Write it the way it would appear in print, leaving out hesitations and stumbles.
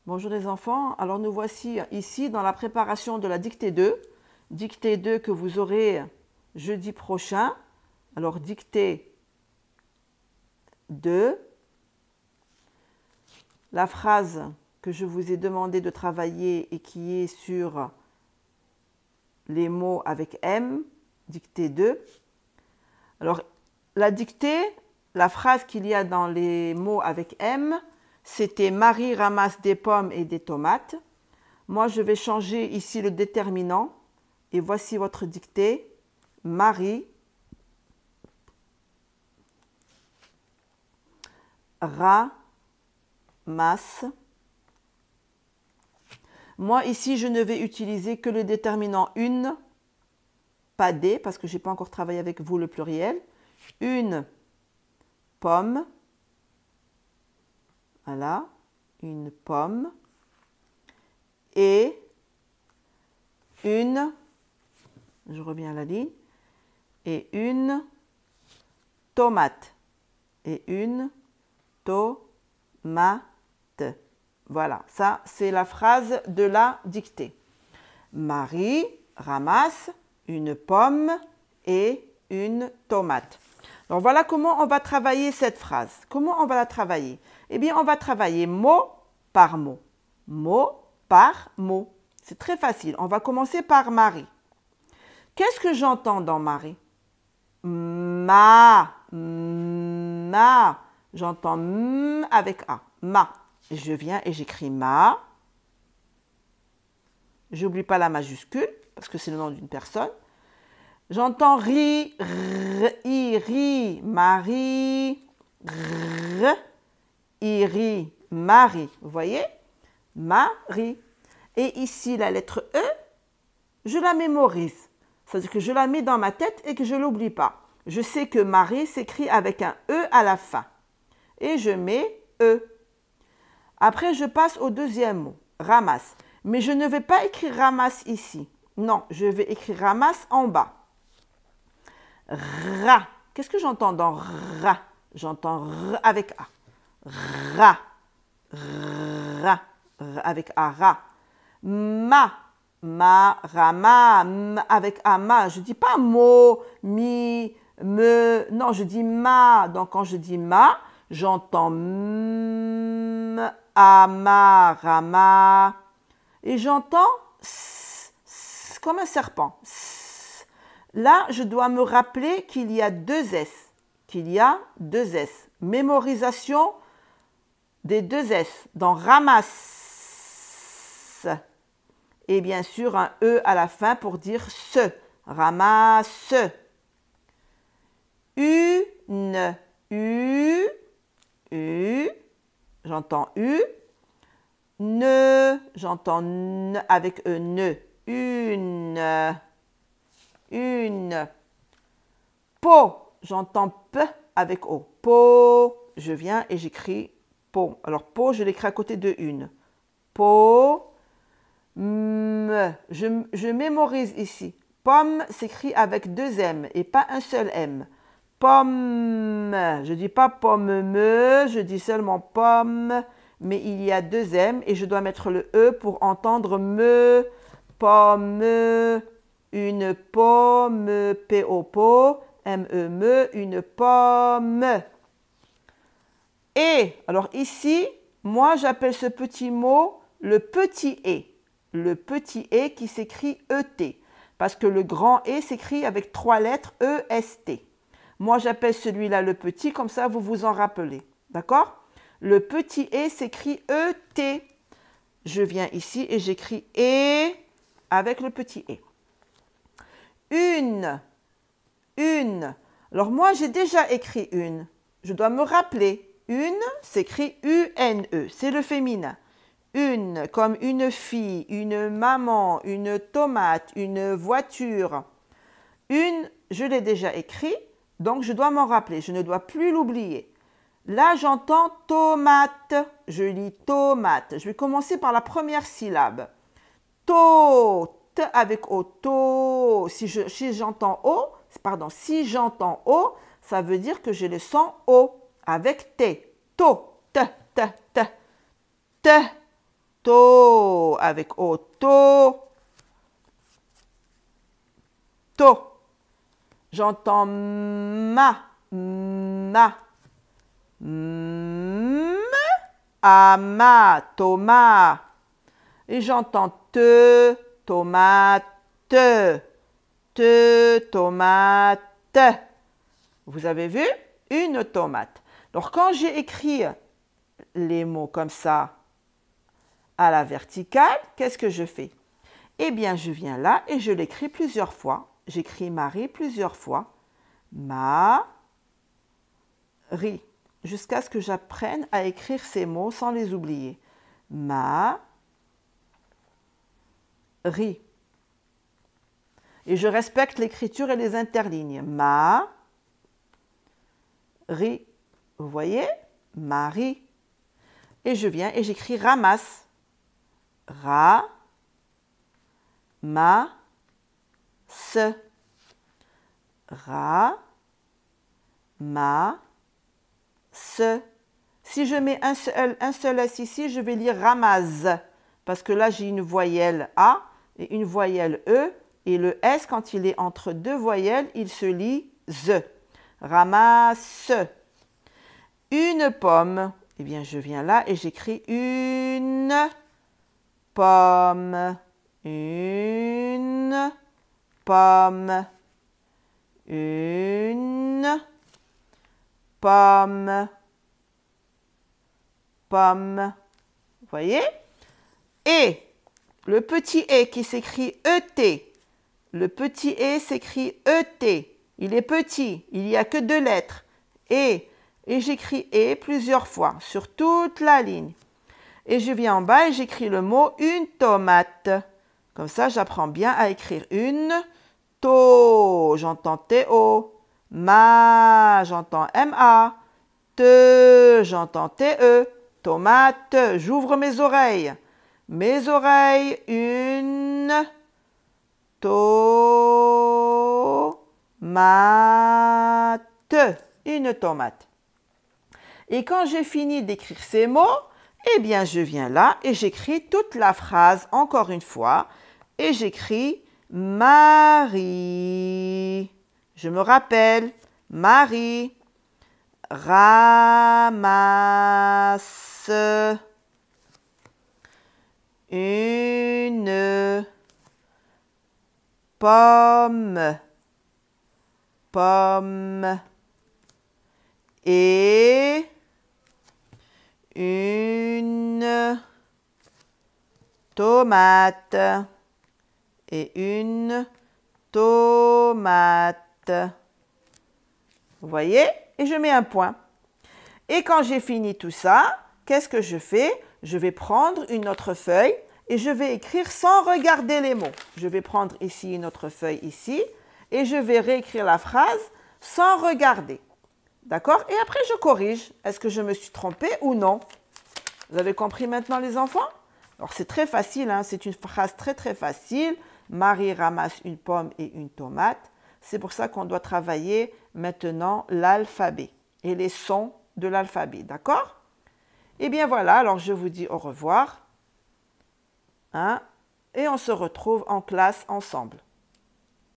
Bonjour les enfants, alors nous voici ici dans la préparation de la dictée 2 que vous aurez jeudi prochain. Alors dictée 2, la phrase que je vous ai demandé de travailler et qui est sur les mots avec M, dictée 2. Alors la dictée, la phrase qu'il y a dans les mots avec M, c'était Marie ramasse des pommes et des tomates. Moi, je vais changer ici le déterminant. Et voici votre dictée. Marie ramasse. Moi, ici, je ne vais utiliser que le déterminant une, pas des, parce que je n'ai pas encore travaillé avec vous le pluriel. Une pomme. Voilà, une pomme et une, je reviens à la ligne, et une tomate. Et une tomate. Voilà, ça c'est la phrase de la dictée. Marie ramasse une pomme et une tomate. Donc voilà comment on va travailler cette phrase. Comment on va la travailler? Eh bien, on va travailler mot par mot. Mot par mot. C'est très facile. On va commencer par Marie. Qu'est-ce que j'entends dans Marie? Ma. J'entends M avec A. Ma. Je viens et j'écris ma. J'oublie pas la majuscule parce que c'est le nom d'une personne. J'entends ri, ri, Marie, ri, Marie. Vous voyez? Marie. Et ici, la lettre E, je la mémorise. C'est-à-dire que je la mets dans ma tête et que je ne l'oublie pas. Je sais que Marie s'écrit avec un E à la fin. Et je mets E. Après, je passe au deuxième mot, ramasse. Mais je ne vais pas écrire ramasse ici. Non, je vais écrire ramasse en bas. Ra. Qu'est-ce que j'entends dans ra? J'entends R avec A. Ra. Ra. Avec A. Ra. Ma. Rama. M avec A. Ma. Je ne dis pas mo, mi, me. Non, je dis ma. Donc, quand je dis ma, j'entends m, ama, rama. Et j'entends s, comme un serpent. Là, je dois me rappeler qu'il y a deux S. Qu'il y a deux S. Mémorisation des deux S. Dans ramasse. Et bien sûr, un E à la fin pour dire se. Ramasse. Une. J'entends U. Ne. J'entends N avec E. Ne. Une. Po. J'entends P avec O. Po. Je viens et j'écris po. Alors, po, je l'écris à côté de une. Po. Me. Je mémorise ici. Pomme s'écrit avec deux M et pas un seul M. Pomme. Je ne dis pas pomme me, je dis seulement pomme. Mais il y a deux M et je dois mettre le E pour entendre me. Pomme. Une pomme, P-O-Po, M-E-me, une pomme. Et, alors ici, moi j'appelle ce petit mot le petit E. Le petit E qui s'écrit E-T. Parce que le grand E s'écrit avec trois lettres E-S-T. Moi j'appelle celui-là le petit, comme ça vous vous en rappelez. D'accord? Le petit E s'écrit E-T. Je viens ici et j'écris E avec le petit E. Une. Alors moi, j'ai déjà écrit une. Je dois me rappeler. Une s'écrit U-N-E. C'est le féminin. Une, comme une fille, une maman, une tomate, une voiture. Une, je l'ai déjà écrit, donc je dois m'en rappeler. Je ne dois plus l'oublier. Là, j'entends tomate. Je lis tomate. Je vais commencer par la première syllabe. To. Avec O, to. Si j'entends O, si j'entends O, ça veut dire que j'ai le son O avec T. To, T, T, T, T, To avec O. To. To. J'entends ma. Ma. Ama. Thomas. Et j'entends te. Tomate. Te. Tomate. Vous avez vu? Une tomate. Alors, quand j'ai écrit les mots comme ça à la verticale, qu'est-ce que je fais? Eh bien, je viens là et je l'écris plusieurs fois. J'écris Marie plusieurs fois. Marie. Jusqu'à ce que j'apprenne à écrire ces mots sans les oublier. Marie. Et je respecte l'écriture et les interlignes. Marie. Vous voyez? Marie. Et je viens et j'écris ramasse. Ma. Se. Ma. Se. Si je mets un seul S ici, je vais lire ramasse. Parce que là, j'ai une voyelle A et une voyelle E. Et le S, quand il est entre deux voyelles, il se lit Z. Ramasse. Une pomme. Eh bien, je viens là et j'écris une pomme. Une pomme. Une pomme. Pomme. Vous voyez? Et le petit « et » qui s'écrit « ET ». Le petit « et » s'écrit « ET ». Il est petit, il n'y a que 2 lettres. Et j'écris « et » plusieurs fois sur toute la ligne. Et je viens en bas et j'écris le mot « une tomate ». Comme ça, j'apprends bien à écrire une. To, j'entends T-O. Ma, j'entends M-A. Te, j'entends T-E. Tomate, j'ouvre mes oreilles. Mes oreilles, une tomate. Une tomate. Et quand j'ai fini d'écrire ces mots, eh bien, je viens là et j'écris toute la phrase encore une fois. Et j'écris Marie. Je me rappelle, Marie ramasse une pomme. Pomme. Et une tomate. Et une tomate. Vous voyez? Et je mets un point. Et quand j'ai fini tout ça, qu'est-ce que je fais? Je vais prendre une autre feuille et je vais écrire sans regarder les mots. Je vais prendre ici une autre feuille ici et je vais réécrire la phrase sans regarder. D'accord? Et après, je corrige. Est-ce que je me suis trompée ou non? Vous avez compris maintenant, les enfants? Alors, c'est très facile, hein? C'est une phrase très, très facile. Marie ramasse une pomme et une tomate. C'est pour ça qu'on doit travailler maintenant l'alphabet et les sons de l'alphabet. D'accord? Eh bien, voilà. Alors, je vous dis au revoir. Hein? Et on se retrouve en classe ensemble.